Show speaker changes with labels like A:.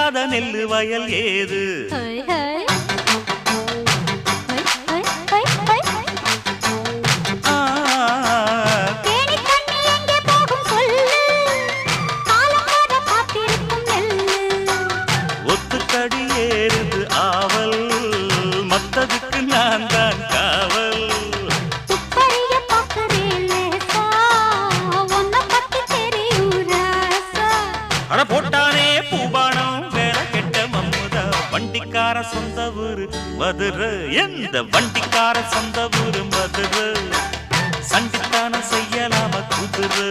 A: விதைக்காத நெல்லு வயல் ஏது? ஒத்துக்கடி ஏறுது ஆவல், மத்ததுக்கு நான் தான் காவல். அட போட்டானே பூபானம் வேலை கெட்ட மம்முதா. வண்டிக்கார சொந்த ஊரு மதுரை, எந்த வண்டிக்கார சொந்த ஊரு மதுரை. சண்டித்தான செய்யலாம குதிரை.